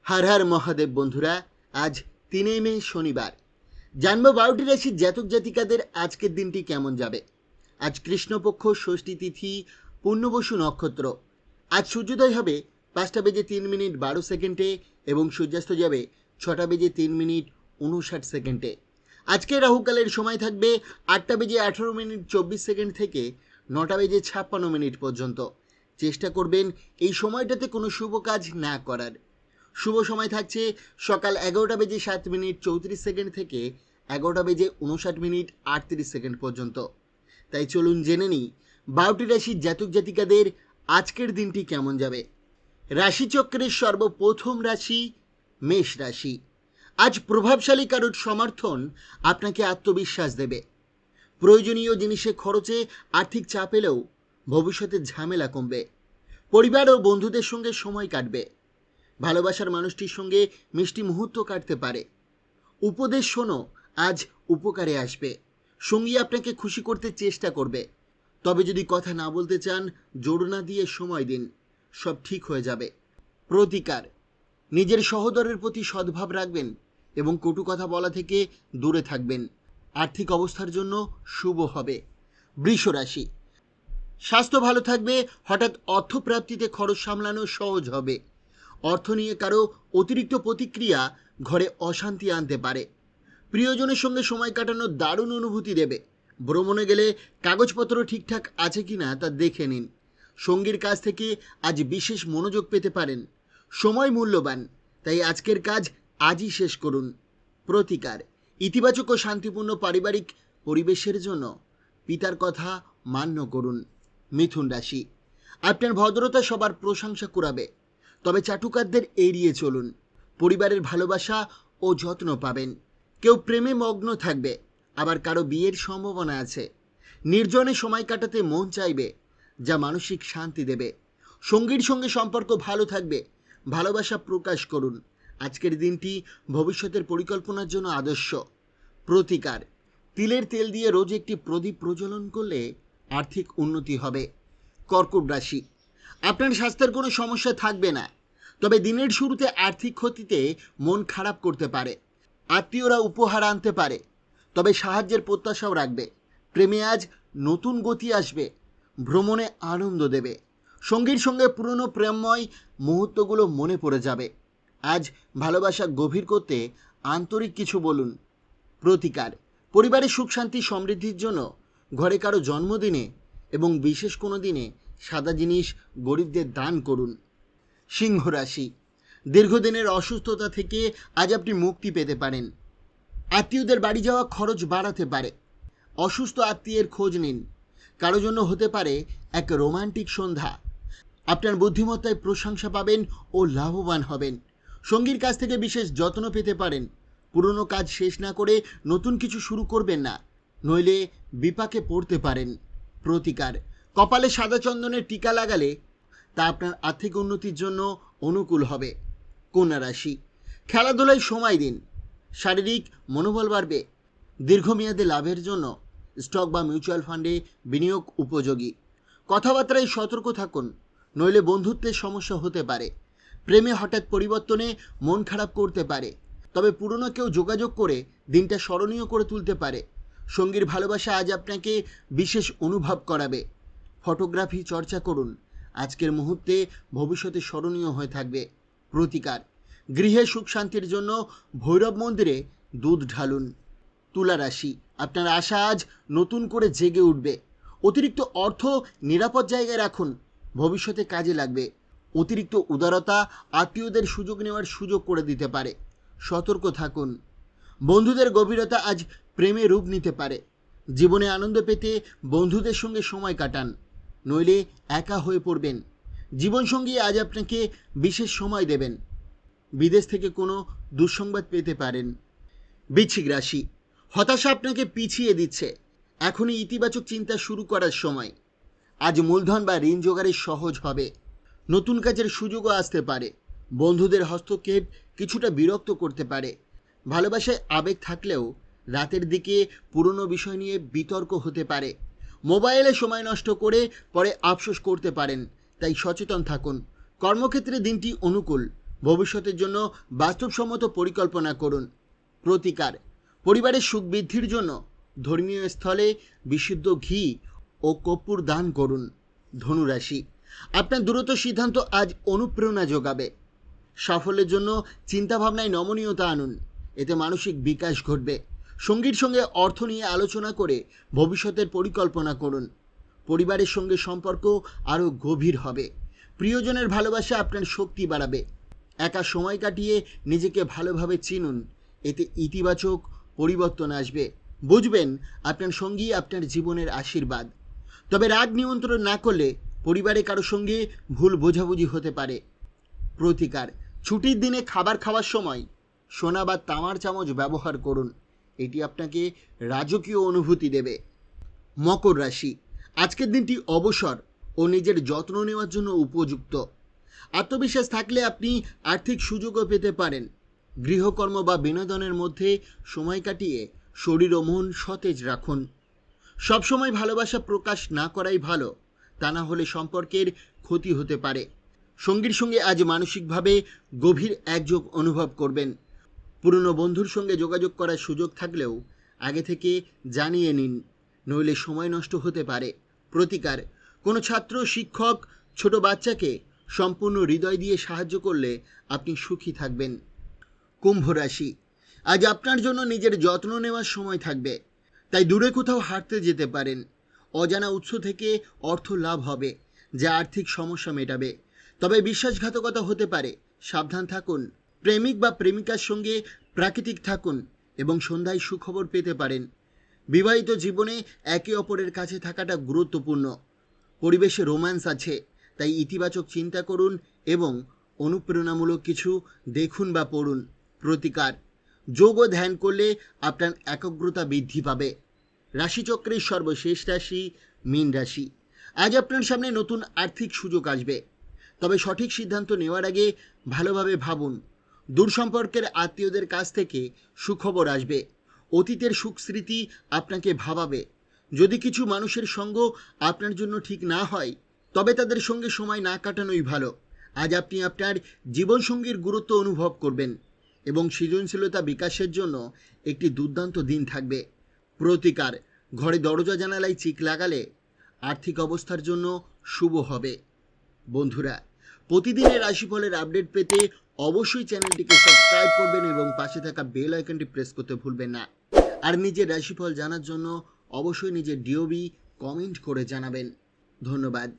हर हर महादेव बंधुरा आज 3 मे शनिवार जानबो 12টি রাশির জাতক জাতিকাদের আজকের দিনটি কেমন যাবে। আজ কৃষ্ণপক্ষ ষষ্ঠী তিথি পূর্ণবসু নক্ষত্র। আজ সূর্যোদয় হবে 5টা বেজে 3 মিনিট 12 সেকেন্ডে এবং সূর্যাস্ত যাবে 6টা বেজে 3 মিনিট 59 সেকেন্ডে। আজকে রাহুকালের সময় থাকবে 8টা বেজে 18 মিনিট 24 সেকেন্ড থেকে 9টা বেজে 56 মিনিট পর্যন্ত। চেষ্টা করবেন এই সময়টাতে কোনো শুভ কাজ না করার। শুভ সময় থাকছে সকাল 11টা বেজে 7 মিনিট 34 সেকেন্ড থেকে 11টা বেজে 59 মিনিট 38 সেকেন্ড পর্যন্ত। তাই চলুন জেনে নিই 12টি রাশির জাতক জাতিকাদের আজকের দিনটি কেমন যাবে। রাশিচক্রের সর্বপ্রথম রাশি মেষ রাশি। আজ প্রভাবশালী কারোর সমর্থন আপনাকে আত্মবিশ্বাস দেবে। প্রয়োজনীয় জিনিসে খরচে আর্থিক চাপ এলেও ভবিষ্যতে ঝামেলা কমবে। পরিবার ও বন্ধুদের সঙ্গে সময় কাটবে। ভালোবাসার মানুষটির সঙ্গে মিষ্টি মুহূর্ত কাটতে পারে। উপদেশ শোনো, আজ উপকারে আসবে। সঙ্গী আপনাকে খুশি করতে চেষ্টা করবে। তবে যদি কথা না বলতে চান, জোর না দিয়ে সময় দিন, সব ঠিক হয়ে যাবে। প্রতিকার, নিজের সহোদরের প্রতি সদ্ভাব রাখবেন এবং কটু কথা বলা থেকে দূরে থাকবেন। আর্থিক অবস্থার জন্য শুভ হবে। বৃষ রাশি। স্বাস্থ্য ভালো থাকবে। হঠাৎ অর্থপ্রাপ্তিতে খরচ সামলানো সহজ হবে। অর্থ নিয়ে কারো অতিরিক্ত প্রতিক্রিয়া ঘরে অশান্তি আনতে পারে। প্রিয়জনের সঙ্গে সময় কাটানোর দারুণ অনুভূতি দেবে। ভ্রমণে গেলে কাগজপত্র ঠিকঠাক আছে কিনা তা দেখে নিন। সঙ্গীর কাছ থেকে আজ বিশেষ মনোযোগ পেতে পারেন। সময় মূল্যবান, তাই আজকের কাজ আজই শেষ করুন। প্রতিকার, ইতিবাচক ও শান্তিপূর্ণ পারিবারিক পরিবেশের জন্য পিতার কথা মান্য করুন। মিথুন রাশি। আপনার ভদ্রতা সবার প্রশংসা কুড়াবে, তবে চাটুকারদের এড়িয়ে চলুন। পরিবারের ভালোবাসা ও যত্ন পাবেন। কেউ প্রেমে মগ্ন থাকবে, আবার কারো বিয়ের সম্ভাবনা আছে। নির্জনে সময় কাটাতে মন চাইবে, যা মানসিক শান্তি দেবে। সঙ্গীর সঙ্গে সম্পর্ক ভালো থাকবে। ভালোবাসা প্রকাশ করুন। আজকের দিনটি ভবিষ্যতের পরিকল্পনার জন্য আদর্শ। প্রতিকার, তিলের তেল দিয়ে রোজ একটি প্রদীপ প্রজ্বলন করলে আর্থিক উন্নতি হবে। কর্কট রাশি। আপনার স্বাস্থ্যের কোনো সমস্যা থাকবে না, তবে দিনের শুরুতে আর্থিক ক্ষতিতে মন খারাপ করতে পারে। আত্মীয়রা উপহার আনতে পারে, তবে সাহায্যের প্রত্যাশাও রাখবে। প্রেমে আজ নতুন গতি আসবে। ভ্রমণে আনন্দ দেবে। সঙ্গীর সঙ্গে পুরনো প্রেমময় মুহূর্তগুলো মনে পড়ে যাবে। আজ ভালোবাসা গভীর করতে আন্তরিক কিছু বলুন। প্রতিকার, পরিবারের সুখ শান্তি সমৃদ্ধির জন্য ঘরে কারো জন্মদিনে এবং বিশেষ কোনো দিনে সাদা জিনিস গরিবদের দান করুন। সিংহ রাশি। দীর্ঘদিনের অসুস্থতা থেকে আজ আপনি মুক্তি পেতে পারেন। আত্মীয়দের বাড়ি যাওয়া খরচ বাড়াতে পারে। অসুস্থ আত্মীয়ের খোঁজ নিন। কারো জন্য হতে পারে এক রোমান্টিক সন্ধ্যা। আপনার বুদ্ধিমত্তায় প্রশংসা পাবেন ও লাভবান হবেন। সঙ্গীর কাছ থেকে বিশেষ যত্ন পেতে পারেন। পুরনো কাজ শেষ না করে নতুন কিছু শুরু করবেন না, নইলে বিপাকে পড়তে পারেন। প্রতিকার, কপালে সাদা চন্দনের টিকা লাগালে তা আপনার আর্থিক উন্নতির জন্য অনুকূল হবে। কন্যা রাশি। খেলাধুলায় সময় দিন। শারীরিক মনোবল বাড়বে। দীর্ঘমেয়াদে লাভের জন্য স্টক বা মিউচুয়াল ফান্ডে বিনিয়োগ উপযোগী। কথাবার্তায় সতর্ক থাকুন, নইলে বন্ধুত্বের সমস্যা হতে পারে। প্রেমে হঠাৎ পরিবর্তনে মন খারাপ করতে পারে, তবে পুরনো কেউ যোগাযোগ করে দিনটা স্মরণীয় করে তুলতে পারে। সঙ্গীর ভালোবাসা আজ আপনাকে বিশেষ অনুভব করাবে। ফটোগ্রাফি চর্চা করুন। আজকের মুহূর্তে ভবিষ্যতে স্মরণীয় হয়ে থাকবে। প্রতিকার, গৃহে সুখ শান্তির জন্য ভৈরব মন্দিরে দুধ ঢালুন। তুলা রাশি। আপনার আশা আজ নতুন করে জেগে উঠবে। অতিরিক্ত অর্থ নিরাপদ জায়গায় রাখুন, ভবিষ্যতে কাজে লাগবে। অতিরিক্ত উদারতা আত্মীয়দের সুযোগ নেওয়ার সুযোগ করে দিতে পারে। সতর্ক থাকুন। বন্ধুদের গভীরতা আজ প্রেমে রূপ নিতে পারে। জীবনে আনন্দ পেতে বন্ধুদের সঙ্গে সময় কাটান, নইলে একা হয়ে পড়বেন। জীবনসঙ্গী আজ আপনাকে বিশেষ সময় দেবেন। বিদেশ থেকে কোনো দুঃসংবাদ পেতে পারেন। বৃশ্চিক রাশি। হতাশা আপনাকে পিছিয়ে দিচ্ছে। এখনই ইতিবাচক চিন্তা শুরু করার সময়। আজ মূলধন বা ঋণ জোগাড়ের সহজ হবে। নতুন কাজের সুযোগও আসতে পারে। বন্ধুদের হস্তক্ষেপ কিছুটা বিরক্ত করতে পারে। ভালোবাসায় আবেগ থাকলেও রাতের দিকে পুরনো বিষয় নিয়ে বিতর্ক হতে পারে। মোবাইলে সময় নষ্ট করে পরে আফসোস করতে পারেন, তাই সচেতন থাকুন। কর্মক্ষেত্রে দিনটি অনুকূল। ভবিষ্যতের জন্য বাস্তবসম্মত পরিকল্পনা করুন। প্রতিকার, পরিবারের সুখ বৃদ্ধির জন্য ধর্মীয় স্থলে বিশুদ্ধ ঘি ও কর্পূর দান করুন। ধনুরাশি, আপনার দ্রুত সিদ্ধান্ত আজ অনুপ্রেরণা যোগাবে। সাফল্যের জন্য চিন্তাভাবনায় নমনীয়তা আনুন, এতে মানসিক বিকাশ ঘটবে। সঙ্গীর সঙ্গে অর্থ নিয়ে আলোচনা করে ভবিষ্যতের পরিকল্পনা করুন। পরিবারের সঙ্গে সম্পর্ক আরও গভীর হবে। প্রিয়জনের ভালোবাসা আপনার শক্তি বাড়াবে। একা সময় কাটিয়ে নিজেকে ভালোভাবে চিনুন, এতে ইতিবাচক পরিবর্তন আসবে। বুঝবেন আপনার সঙ্গী আপনার জীবনের আশীর্বাদ। তবে রাগ নিয়ন্ত্রণ না করলে পরিবারে কারো সঙ্গে ভুল বোঝাবুঝি হতে পারে। প্রতিকার, ছুটির দিনে খাবার খাওয়ার সময় সোনা বা তামার চামচ ব্যবহার করুন, এটি আপনাকে রাজকীয় অনুভূতি দেবে। মকর রাশি, আজকের দিনটি অবসর ও নিজের যত্ন নেওয়ার জন্য উপযুক্ত। আত্মবিশ্বাস থাকলে আপনি আর্থিক সুযোগও পেতে পারেন। গৃহকর্ম বা বিনোদনের মধ্যে সময় কাটিয়ে শরীর ও মন সতেজ রাখুন। সবসময় ভালোবাসা প্রকাশ না করাই ভালো, তা না হলে সম্পর্কের ক্ষতি হতে পারে। সঙ্গীর সঙ্গে আজ মানসিকভাবে গভীর একযোগ অনুভব করবেন। পুরনো বন্ধুর সঙ্গে যোগাযোগ করার সুযোগ থাকলেও আগে থেকে জানিয়ে নিন, নইলে সময় নষ্ট হতে পারে। প্রতিকার, কোনো ছাত্র, শিক্ষক, ছোট বাচ্চাকে সম্পূর্ণ হৃদয় দিয়ে সাহায্য করলে আপনি সুখী থাকবেন। কুম্ভ রাশি, আজ আপনার জন্য নিজের যত্ন নেওয়ার সময় থাকবে, তাই দূরে কোথাও হাঁটতে যেতে পারেন। অজানা উৎস থেকে অর্থ লাভ হবে, যা আর্থিক সমস্যা মেটাবে। তবে বিশ্বাসঘাতকতা হতে পারে, সাবধান থাকুন। প্রেমিক বা প্রেমিকার সঙ্গে প্রাকৃতিক থাকুন এবং সন্ধ্যায় সুখবর পেতে পারেন। বিবাহিত জীবনে একে অপরের কাছে থাকাটা গুরুত্বপূর্ণ। পরিবেশে রোম্যান্স আছে, তাই ইতিবাচক চিন্তা করুন এবং অনুপ্রেরণামূলক কিছু দেখুন বা পড়ুন। প্রতিকার, যোগ ও ধ্যান করলে আপনার একাগ্রতা বৃদ্ধি পাবে। রাশিচক্রের সর্বশেষ রাশি মীন রাশি, আজ আপনার সামনে নতুন আর্থিক সুযোগ আসবে, তবে সঠিক সিদ্ধান্ত নেওয়ার আগে ভালোভাবে ভাবুন। দূর সম্পর্কের আত্মীয়দের কাছ থেকে সুখবর আসবে। অতীতের সুখ স্মৃতি আপনাকে ভাবাবে। যদি কিছু মানুষের সঙ্গ আপনার জন্য ঠিক না হয়, তবে তাদের সঙ্গে সময় না কাটানোই ভালো। আজ আপনি আপনার জীবনসঙ্গীর গুরুত্ব অনুভব করবেন এবং সৃজনশীলতা বিকাশের জন্য একটি দুর্দান্ত দিন থাকবে। প্রতিকার, ঘরে দরজা জানালায় চিক লাগালে আর্থিক অবস্থার জন্য শুভ হবে। বন্ধুরা, প্রতিদিনের রাশিফলের আপডেট পেতে অবশ্যই চ্যানেলটিকে সাবস্ক্রাইব করবেন এবং পাশে থাকা বেল আইকনটি প্রেস করতে ভুলবেন না। আর নিজের রাশিফল জানার জন্য অবশ্যই নিজের ডিওবি কমেন্ট করে জানাবেন। ধন্যবাদ।